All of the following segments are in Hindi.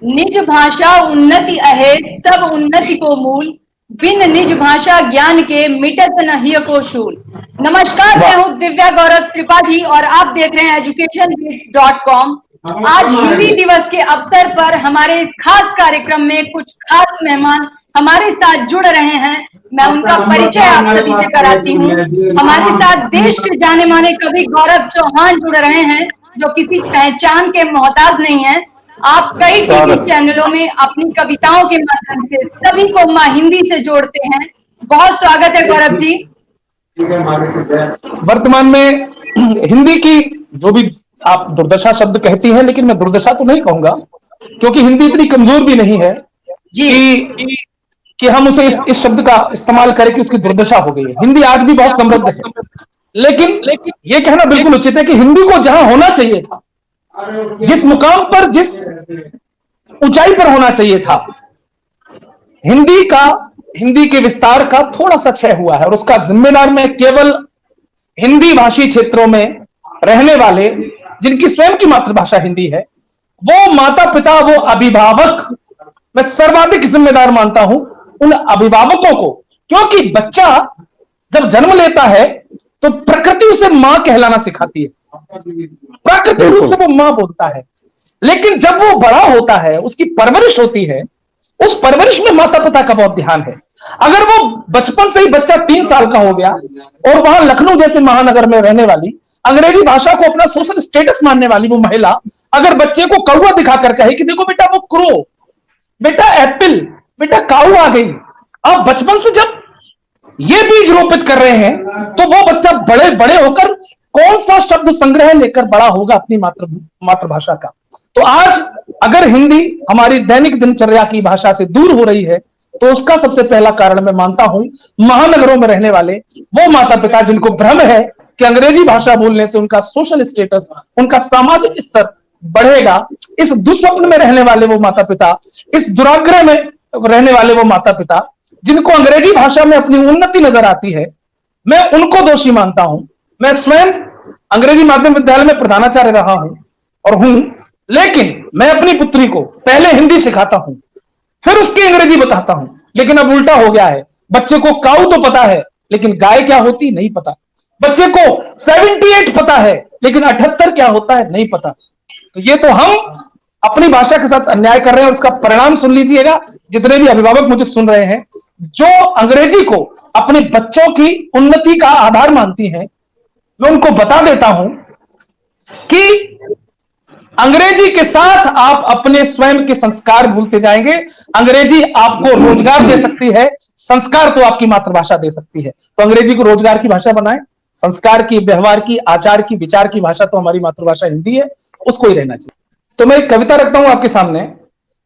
निज भाषा उन्नति अहे सब उन्नति को मूल, बिन निज भाषा ज्ञान के मिटत न हिय को शूल। नमस्कार, मैं हूँ दिव्या गौरव त्रिपाठी और आप देख रहे हैं educationbits.com। आज हिंदी दिवस के अवसर पर हमारे इस खास कार्यक्रम में कुछ खास मेहमान हमारे साथ जुड़ रहे हैं। मैं उनका परिचय आप सभी से कराती हूँ। हमारे साथ देश के जाने माने कवि गौरव चौहान जुड़ रहे हैं, जो किसी पहचान के मोहताज नहीं है। आप कई टीवी चैनलों में अपनी कविताओं के माध्यम से सभी को माँ हिंदी से जोड़ते हैं। बहुत स्वागत है गौरव जी। वर्तमान में हिंदी की जो भी आप दुर्दशा शब्द कहती हैं, लेकिन मैं दुर्दशा तो नहीं कहूंगा, क्योंकि हिंदी इतनी कमजोर भी नहीं है जी कि हम उसे इस शब्द का इस्तेमाल करें कि उसकी दुर्दशा हो गई है। हिंदी आज भी बहुत समृद्ध है, लेकिन ये कहना बिल्कुल उचित है कि हिंदी को जहां होना चाहिए था, जिस मुकाम पर, जिस ऊंचाई पर होना चाहिए था, हिंदी के विस्तार का थोड़ा सा क्षय हुआ है। और उसका जिम्मेदार मैं केवल हिंदी भाषी क्षेत्रों में रहने वाले, जिनकी स्वयं की मातृभाषा हिंदी है, वो माता पिता, वो अभिभावक, मैं सर्वाधिक जिम्मेदार मानता हूं उन अभिभावकों को। क्योंकि बच्चा जब जन्म लेता है तो प्रकृति उसे मां कहलाना सिखाती है, प्राकृतिक रूप से वो मां बोलता है। लेकिन जब वो बड़ा होता है, उसकी परवरिश होती है, उस परवरिश में माता पिता का बहुत ध्यान है। अगर वो बचपन से ही बच्चा 3 साल का हो गया और वहां लखनऊ जैसे महानगर में रहने वाली, अंग्रेजी भाषा को अपना सोशल स्टेटस मानने वाली वो महिला अगर बच्चे को कौवा दिखाकर कहे कि देखो बेटा वो क्रो, बेटा एप्पल, बेटा काऊ आ गई, आप बचपन से जब ये बीज रोपित कर रहे हैं तो वो बच्चा बड़े बड़े होकर कौन सा शब्द संग्रह लेकर बड़ा होगा अपनी मातृभाषा का। तो आज अगर हिंदी हमारी दैनिक दिनचर्या की भाषा से दूर हो रही है, तो उसका सबसे पहला कारण मैं मानता हूं महानगरों में रहने वाले वो माता पिता, जिनको भ्रम है कि अंग्रेजी भाषा बोलने से उनका सोशल स्टेटस, उनका सामाजिक स्तर बढ़ेगा। इस दुस्वप्न में रहने वाले वो माता पिता, इस दुराग्रह में रहने वाले वो माता पिता, जिनको अंग्रेजी भाषा में अपनी उन्नति नजर आती है, मैं उनको दोषी मानता हूं। मैं स्वयं अंग्रेजी माध्यम विद्यालय में प्रधानाचार्य रहा हूं और हूं, लेकिन मैं अपनी पुत्री को पहले हिंदी सिखाता हूं, फिर उसकी अंग्रेजी बताता हूं। लेकिन अब उल्टा हो गया है, बच्चे को काऊ तो पता है लेकिन गाय क्या होती नहीं पता, बच्चे को 78 पता है लेकिन 78 क्या होता है नहीं पता। तो ये तो हम अपनी भाषा के साथ अन्याय कर रहे हैं। और उसका परिणाम सुन लीजिएगा, जितने भी अभिभावक मुझे सुन रहे हैं, जो अंग्रेजी को अपने बच्चों की उन्नति का आधार मानती हैं, मैं उनको बता देता हूं कि अंग्रेजी के साथ आप अपने स्वयं के संस्कार भूलते जाएंगे। अंग्रेजी आपको रोजगार दे सकती है, संस्कार तो आपकी मातृभाषा दे सकती है। तो अंग्रेजी को रोजगार की भाषा बनाएं, संस्कार की, व्यवहार की, आचार की, विचार की भाषा तो हमारी मातृभाषा हिंदी है, उसको ही रहना चाहिए। तो मैं एक कविता रखता हूं आपके सामने।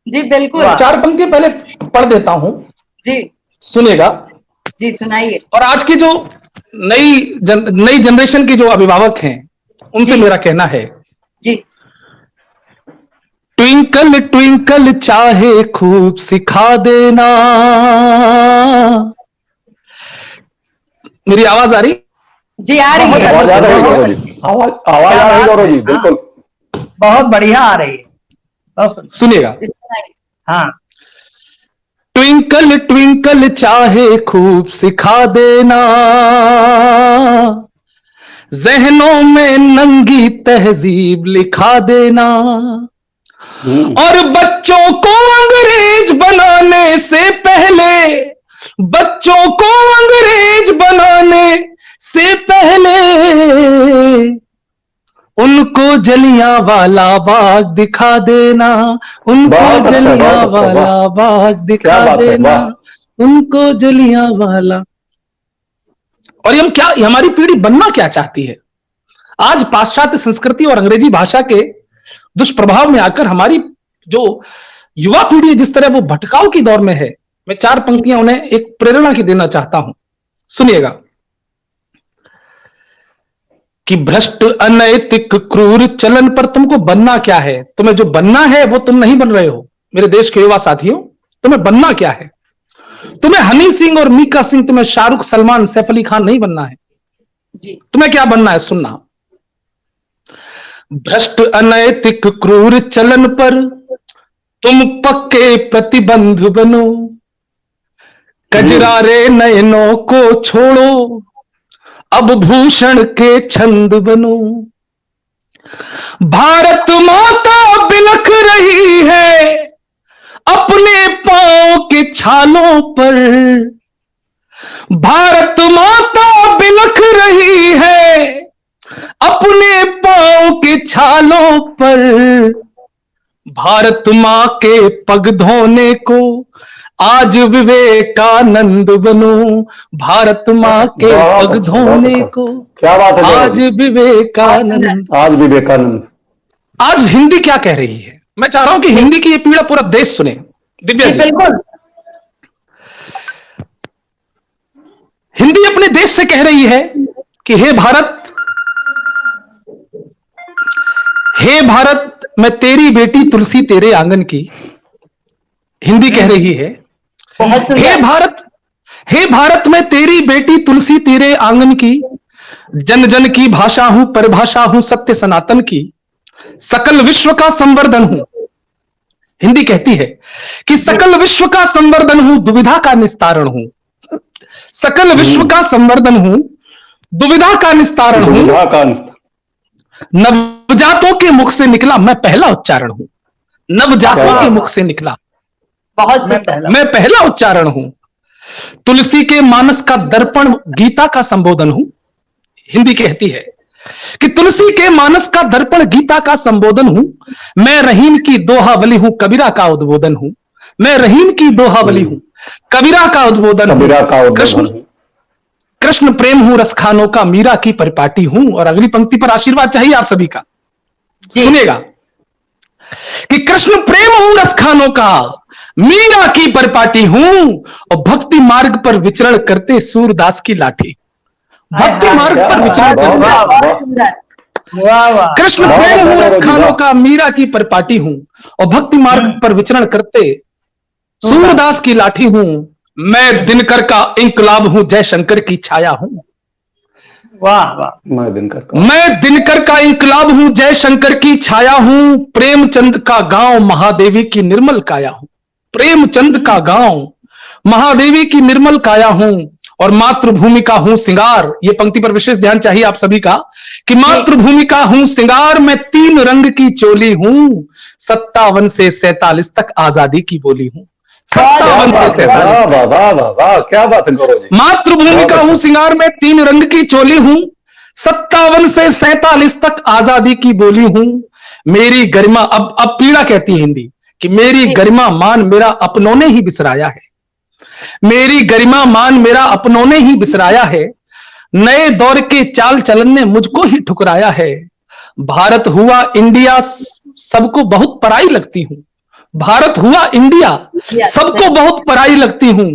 जी बिल्कुल। 4 पंक्ति पहले पढ़ देता हूं जी सुनिएगा। जी सुनाइए। और आज की जो नई जनरेशन के जो अभिभावक हैं, उनसे मेरा कहना है, जी ट्विंकल ट्विंकल चाहे खूब सिखा देना। मेरी आवाज आ रही? जी आ रही है। आवाज आ रही है गौरव जी, बिल्कुल बहुत बढ़िया आ रही है। सुनिएगा। हाँ। ट्विंकल ट्विंकल चाहे खूब सिखा देना, जहनों में नंगी तहजीब लिखा देना। और बच्चों को अंग्रेज बनाने से पहले, बच्चों को अंग्रेज बनाने से पहले उनको जलियांवाला बाग दिखा देना, उनको जलियांवाला बाग दिखा देना, उनको जलियांवाला। और हम क्या, हमारी पीढ़ी बनना क्या चाहती है? आज पाश्चात्य संस्कृति और अंग्रेजी भाषा के दुष्प्रभाव में आकर हमारी जो युवा पीढ़ी जिस तरह वो भटकाव की दौर में है, मैं 4 पंक्तियां उन्हें एक प्रेरणा की देना चाहता हूं। सुनिएगा कि भ्रष्ट, अनैतिक, क्रूर चलन पर तुमको बनना क्या है? तुम्हें जो बनना है वो तुम नहीं बन रहे हो मेरे देश के युवा साथियों। तुम्हें बनना क्या है? तुम्हें हनी सिंह और मीका सिंह, तुम्हें शाहरुख, सलमान, सैफ अली खान नहीं बनना है जी। तुम्हें क्या बनना है? सुनना। भ्रष्ट, अनैतिक, क्रूर चलन पर तुम पक्के प्रतिबंध बनो, कजरारे नयनों को छोड़ो, अब भूषण के छंद बनो। भारत माता बिलख रही है अपने पांव के छालों पर, भारत माता बिलख रही है अपने पांव के छालों पर। भारत मां के पग धोने को आज विवेकानंद बनो, भारत मां के पग धोने को क्या बात है आज विवेकानंद। आज विवेकानंद। आज हिंदी क्या कह रही है? मैं चाह रहा हूं कि हिंदी की ये पीड़ा पूरा देश सुने। दिव्या जी, बिल्कुल हिंदी अपने देश से कह रही है कि हे भारत, हे भारत, मैं तेरी बेटी तुलसी तेरे आंगन की। हिंदी कह रही है, बहुत हे सुंदर। भारत, हे भारत, मैं तेरी बेटी तुलसी तेरे आंगन की, जन जन की भाषा हूं, परिभाषा हूं सत्य सनातन की, सकल विश्व का संवर्धन हूं। हिंदी कहती है कि सकल विश्व का संवर्धन हूं, दुविधा का निस्तारण हूं। सकल विश्व का संवर्धन हूं, दुविधा का निस्तारण हूं, नवजातों के मुख से निकला मैं पहला उच्चारण हूं। नवजातों के मुख से निकला बहुत सुंदर। मैं पहला उच्चारण हूं। तुलसी के मानस का दर्पण गीता का संबोधन हूं। हिंदी कहती है कि तुलसी के मानस का दर्पण गीता का संबोधन हूं। मैं रहीम की दोहावली हूं, कबीरा का उद्बोधन हूं। मैं रहीम की दोहावली हूं, कबीरा का उद्बोधन हूं। कृष्ण प्रेम हूं, रसखानों का मीरा की परिपाटी हूं। और अगली पंक्ति पर आशीर्वाद चाहिए आप सभी का, सुनेगा कि कृष्ण प्रेम हूं, रसखानों का मीरा की परिपाटी हूं, और भक्ति मार्ग पर विचरण करते सूरदास की लाठी। भक्ति मार्ग पर विचरण करते कृष्ण प्रेम हूं, रसखानों का मीरा की परिपाटी हूं, और भक्ति मार्ग पर विचरण करते सूरदास की लाठी हूं। मैं दिनकर का इंकलाब हूं, जयशंकर की छाया हूं। वाह वाह। मैं दिनकर का इंकलाब हूं, जयशंकर की छाया हूं। प्रेमचंद का गांव, महादेवी की निर्मल काया हूं। प्रेमचंद का गांव, महादेवी की निर्मल काया हूं, और मातृभूमि का हूं सिंगार। ये पंक्ति पर विशेष ध्यान चाहिए आप सभी का कि मातृभूमि का हूं सिंगार। मैं 3 रंग की चोली हूं, 57 से 47 तक आजादी की बोली हूं। 57 से 47, क्या बात है गौरव जी। मातृभूमि का हूं सिंगार, में 3 रंग की चोली हूं, 57 से 47 तक आजादी की बोली हूं। मेरी गरिमा, अब पीड़ा कहती है हिंदी कि मेरी गरिमा मान मेरा अपनों ने ही बिसराया है। मेरी गरिमा मान मेरा अपनों ने ही बिसराया है। नए दौर के चाल चलन ने मुझको ही ठुकराया है। भारत हुआ इंडिया सबको बहुत पराई लगती हूं। भारत हुआ इंडिया सबको बहुत पराई लगती हूं।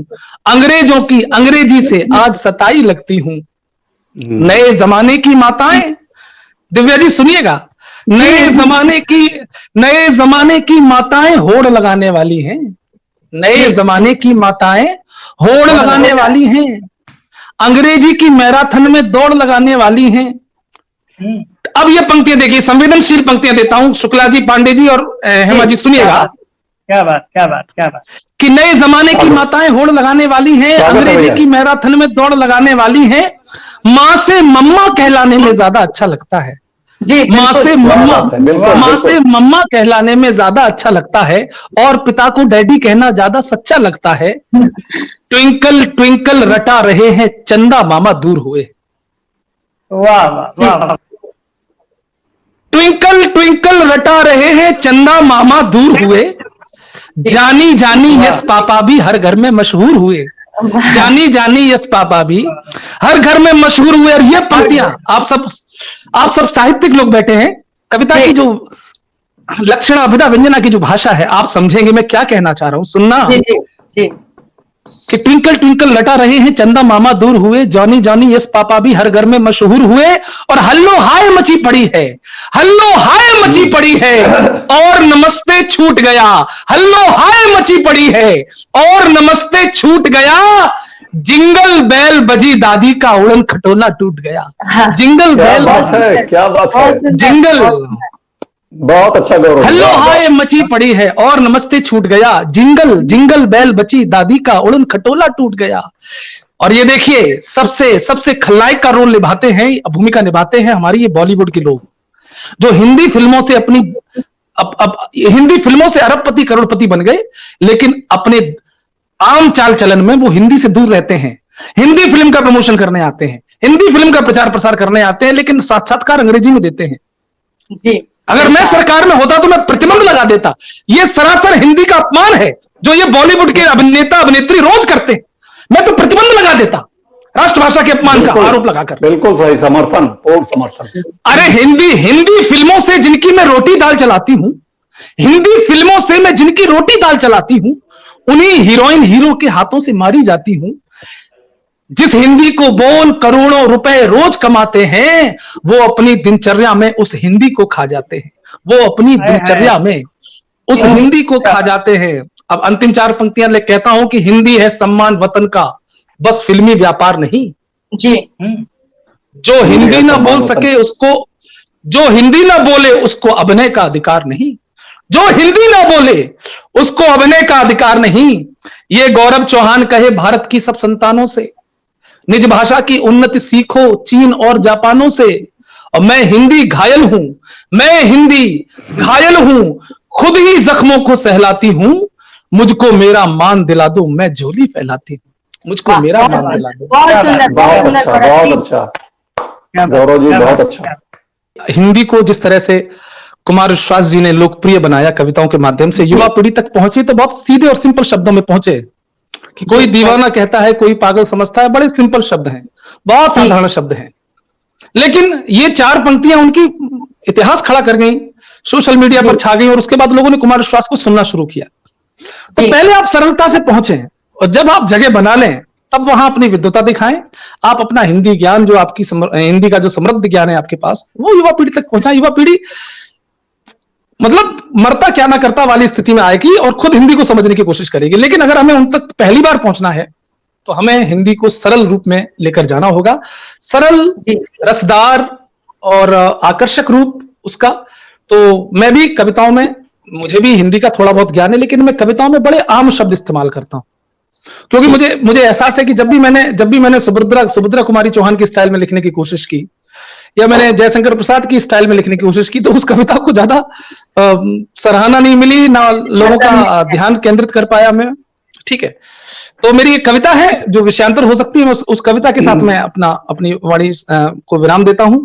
अंग्रेजों की अंग्रेजी से आज सताई लगती हूं। नए जमाने की माताएं, दिव्या जी सुनिएगा, नए जमाने की माताएं होड़ लगाने वाली हैं। नए जमाने की माताएं होड़ लगाने वाली हैं। अंग्रेजी की मैराथन में दौड़ लगाने वाली हैं। अब ये पंक्तियां देखिए, संवेदनशील पंक्तियां देता हूं, शुक्ला जी, पांडे जी और हेमा जी सुनिएगा। क्या बात क्या बात क्या बात। कि नए जमाने की माताएं होड़ लगाने वाली हैं, अंग्रेजी की मैराथन में दौड़ लगाने वाली हैं। मां से मम्मा कहलाने में ज्यादा अच्छा लगता है। मां से मम्मा कहलाने में ज्यादा अच्छा लगता है, और पिता को डैडी कहना ज्यादा सच्चा लगता है। ट्विंकल ट्विंकल रटा रहे हैं, चंदा मामा दूर हुए। वाह वाह वाह। ट्विंकल ट्विंकल रटा रहे हैं, चंदा मामा दूर हुए। जानी जानी यस पापा भी हर घर में मशहूर हुए। जानी जानी यस पापा भी हर घर में मशहूर हुए। और ये पंक्तियां आप सब साहित्यिक लोग बैठे हैं, कविता की जो लक्षण अभिधा व्यंजना की जो भाषा है आप समझेंगे मैं क्या कहना चाह रहा हूं, सुनना। जी। कि ट्विंकल ट्विंकल लटा रहे हैं, चंदा मामा दूर हुए। जॉनी जॉनी यस पापा भी हर घर में मशहूर हुए। और हल्लो हाय मची पड़ी है, हल्लो हाय मची पड़ी है, और नमस्ते छूट गया। हल्लो हाय मची पड़ी है, और नमस्ते छूट गया। जिंगल बैल बजी दादी का उड़न खटोला टूट गया। जिंगल बैल, क्या बात है। जिंगल बहुत अच्छा गौरव जी, हेलो वाह, हाय मची पड़ी है और नमस्ते छूट गया, जिंगल जिंगल बैल बची, दादी का उड़न खटोला टूट गया। और ये देखिए सबसे सबसे खलनायक का रोल निभाते हैं, भूमिका निभाते हैं हमारी ये बॉलीवुड के लोग, जो हिंदी फिल्मों से अपनी अब हिंदी फिल्मों से अरबपति करोड़पति बन गए, लेकिन अपने आम चाल चलन में वो हिंदी से दूर रहते हैं। हिंदी फिल्म का प्रमोशन करने आते हैं, हिंदी फिल्म का प्रचार प्रसार करने आते हैं, लेकिन साक्षात्कार अंग्रेजी में देते हैं। जी। अगर मैं सरकार में होता तो मैं प्रतिबंध लगा देता। ये सरासर हिंदी का अपमान है जो ये बॉलीवुड के अभिनेता अभिनेत्री रोज करते हैं। मैं तो प्रतिबंध लगा देता राष्ट्रभाषा के अपमान का आरोप लगाकर। बिल्कुल सही, समर्थन, पूर्ण समर्थन। अरे हिंदी हिंदी फिल्मों से जिनकी मैं रोटी दाल चलाती हूं, हिंदी फिल्मों से मैं जिनकी रोटी दाल चलाती हूं, उन्हीं हीरोइन हीरो के हाथों से मारी जाती हूं। जिस हिंदी को बोल करोड़ों रुपए रोज कमाते हैं, वो अपनी दिनचर्या में उस हिंदी को खा जाते हैं। वो अपनी दिनचर्या में उस हिंदी को खा जाते हैं। अब अंतिम चार पंक्तियां ले कहता हूं कि हिंदी है सम्मान वतन का, बस फिल्मी व्यापार नहीं। जी। जो हिंदी ना बोल सके उसको, जो हिंदी ना बोले उसको अभिनय का अधिकार नहीं। जो हिंदी ना बोले उसको अभिनय का अधिकार नहीं। ये गौरव चौहान कहे भारत की सब संतानों से, निज भाषा की उन्नति सीखो चीन और जापानों से। और मैं हिंदी घायल हूं, मैं हिंदी घायल हूं, खुद ही जख्मों को सहलाती हूं। मुझको मेरा मान दिला दो, मैं झोली फैलाती हूं। मुझको मेरा मान दिला दो। बहुत सुंदर, बहुत बहुत सुंदर अच्छा, भरत जी। बहुत अच्छा गौरव जी, बहुत अच्छा। हिंदी को जिस तरह से कुमार विश्वास जी ने लोकप्रिय बनाया कविताओं के माध्यम से, युवा पीढ़ी तक पहुंचे, तो बहुत सीधे और सिंपल शब्दों में पहुंचे कि कोई दीवाना कहता है, कोई पागल समझता है। बड़े सिंपल शब्द हैं, बहुत साधारण शब्द हैं, लेकिन ये चार पंक्तियां उनकी इतिहास खड़ा कर गई, सोशल मीडिया पर छा गई, और उसके बाद लोगों ने कुमार विश्वास को सुनना शुरू किया। तो पहले आप सरलता से पहुंचे, और जब आप जगह बना लें तब वहां अपनी विद्वता दिखाएं। आप अपना हिंदी ज्ञान, जो आपकी हिंदी का जो समृद्ध ज्ञान है आपके पास, वो युवा पीढ़ी तक पहुंचाएं। युवा पीढ़ी मतलब मरता क्या ना करता वाली स्थिति में आएगी और खुद हिंदी को समझने की कोशिश करेगी। लेकिन अगर हमें उन तक पहली बार पहुंचना है तो हमें हिंदी को सरल रूप में लेकर जाना होगा, सरल, रसदार और आकर्षक रूप उसका। तो मैं भी कविताओं में, मुझे भी हिंदी का थोड़ा बहुत ज्ञान है, लेकिन मैं कविताओं में बड़े आम शब्द इस्तेमाल करता हूं, क्योंकि मुझे एहसास है कि जब भी मैंने सुभद्रा कुमारी चौहान की स्टाइल में लिखने की कोशिश की, या मैंने जयशंकर प्रसाद की स्टाइल में लिखने की कोशिश की, तो उस कविता को ज्यादा सराहना नहीं मिली, ना लोगों का ध्यान केंद्रित कर पाया मैं। ठीक है, तो मेरी एक कविता है जो विषयांतर हो सकती है, उस कविता के साथ मैं अपनी वाणी को विराम देता हूं।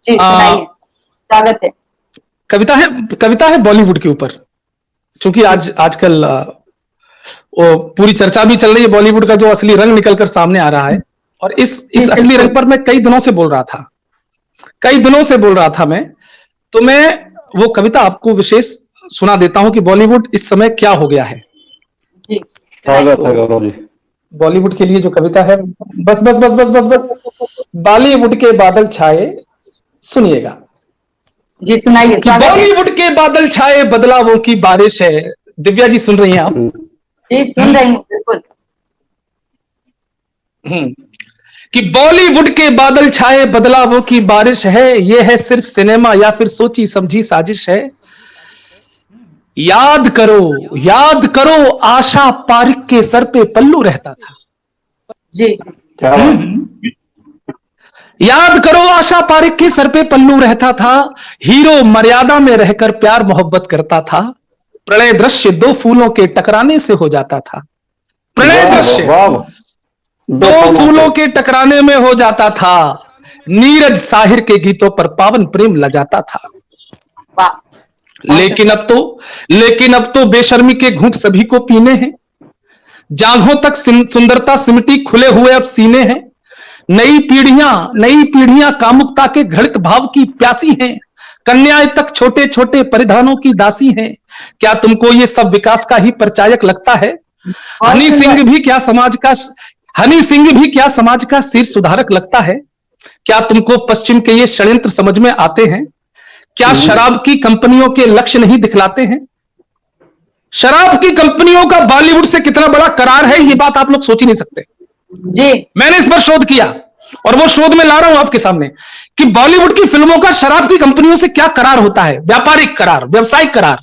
स्वागत है। कविता है बॉलीवुड के ऊपर, क्योंकि आजकल वो पूरी चर्चा भी चल रही है बॉलीवुड का जो असली रंग निकलकर सामने आ रहा है। और इस असली रंग पर मैं कई दिनों से बोल रहा था मैं। तो मैं वो कविता आपको विशेष सुना देता हूं कि बॉलीवुड इस समय क्या हो गया है। स्वागत है गौरव जी। बॉलीवुड के लिए जो कविता है, बस बस बस बस बस बस बॉलीवुड के बादल छाए, सुनिएगा जी, सुनाइए। बॉलीवुड के बादल छाए, बदलावों की बारिश है। दिव्या जी सुन रही हैं आप? जी, सुन रही हूँ, बिल्कुल। कि बॉलीवुड के बादल छाए, बदलावों की बारिश है। ये है सिर्फ सिनेमा या फिर सोची समझी साजिश है? याद करो आशा पारिक के सर पे पल्लू रहता था। जी, क्या याद करो आशा पारिक के सर पे पल्लू रहता था। हीरो मर्यादा में रहकर प्यार मोहब्बत करता था। प्रणय दृश्य दो फूलों के टकराने से हो जाता था। प्रणय दृश्य दो फूलों के टकराने में हो जाता था। नीरज साहिर के गीतों पर पावन प्रेम लजाता था। लेकिन अब तो बेशर्मी के घूंट सभी को पीने हैं। जांघों तक सुंदरता सिमटी खुले हुए अब सीने हैं। नई पीढ़ियां कामुकता के घृत भाव की प्यासी हैं। कन्याएं तक छोटे छोटे परिधानों की दासी हैं। क्या तुमको ये सब विकास का ही परिचायक लगता है? हनी सिंह भी क्या समाज का शीर्ष सुधारक लगता है? क्या तुमको पश्चिम के ये षड्यंत्र समझ में आते हैं? क्या शराब की कंपनियों के लक्ष्य नहीं दिखलाते हैं? शराब की कंपनियों का बॉलीवुड से कितना बड़ा करार है, ये बात आप लोग सोच ही नहीं सकते। जी, मैंने इस पर शोध किया और वो शोध में ला रहा हूं आपके सामने कि बॉलीवुड की फिल्मों का शराब की कंपनियों से क्या करार होता है, व्यापारिक करार, व्यवसायिक करार,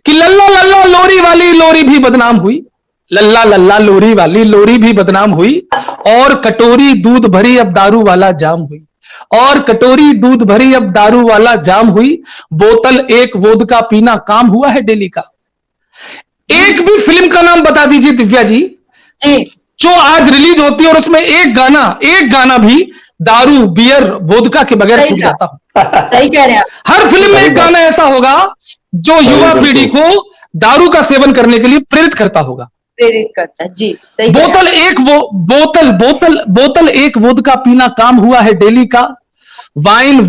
कि लल्ला लल्ला लोरी वाली लोरी भी बदनाम हुई, लल्ला लल्ला लोरी वाली लोरी भी बदनाम हुई, और कटोरी दूध भरी अब दारू वाला जाम हुई, और कटोरी दूध भरी अब दारू वाला जाम हुई, बोतल एक वोदका पीना काम हुआ है डेली का। एक भी फिल्म का नाम बता दीजिए दिव्या जी जो आज रिलीज होती है और उसमें एक गाना भी दारू, बियर, वोदका के बगैर छूट जाता हो। सही कह रहे हैं आप। हर फिल्म में एक गाना ऐसा होगा जो युवा पीढ़ी को दारू का सेवन करने के लिए प्रेरित करता होगा, प्रेरित करता है जी। सही बोतल एक वोदका पीना काम हुआ है डेली का, वाइन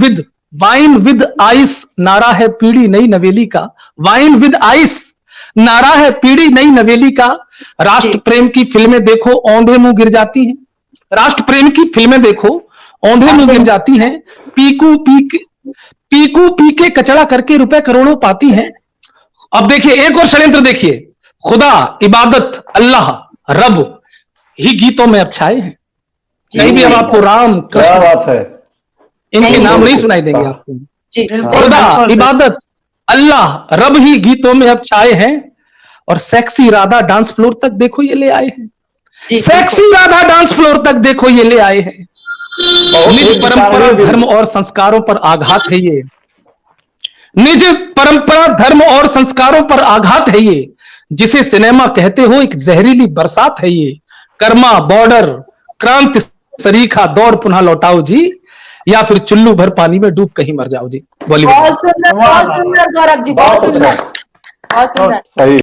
विद आइस नारा है पीढ़ी नई नवेली का, वाइन विद आइस नारा है पीढ़ी नई नवेली का। राष्ट्र प्रेम की फिल्में देखो औंधे मुंह गिर जाती हैं, राष्ट्र प्रेम की फिल्में देखो औंधे मुंह गिर जाती हैं, पीकू पी के कचड़ा करके रुपए करोड़ों पाती हैं। अब देखिए एक और षड्यंत्र देखिए, खुदा, इबादत, अल्लाह, रब ही गीतों में अब छाए हैं। कहीं भी अब आपको राम, क्या बात है, इनके नाम नहीं सुनाई देंगे आपको। खुदा, इबादत, अल्लाह, रब ही गीतों में अब छाए हैं, और सेक्सी राधा डांस फ्लोर तक देखो ये ले आए हैं, सेक्सी राधा डांस फ्लोर तक देखो ये ले आए हैं। निज परंपरा धर्म और संस्कारों पर आघात है ये, निज परंपरा धर्म और संस्कारों पर आघात है ये, जिसे सिनेमा कहते हो एक जहरीली बरसात है ये। कर्मा, बॉर्डर, क्रांति सरीखा, दौड़ पुनः लौटाओ जी, या फिर चुल्लू भर पानी में डूब कहीं मर जाओ जी। बॉलीवुड बहुत सुंदर गौरव जी, बहुत सुंदर, बहुत सुंदर। सही।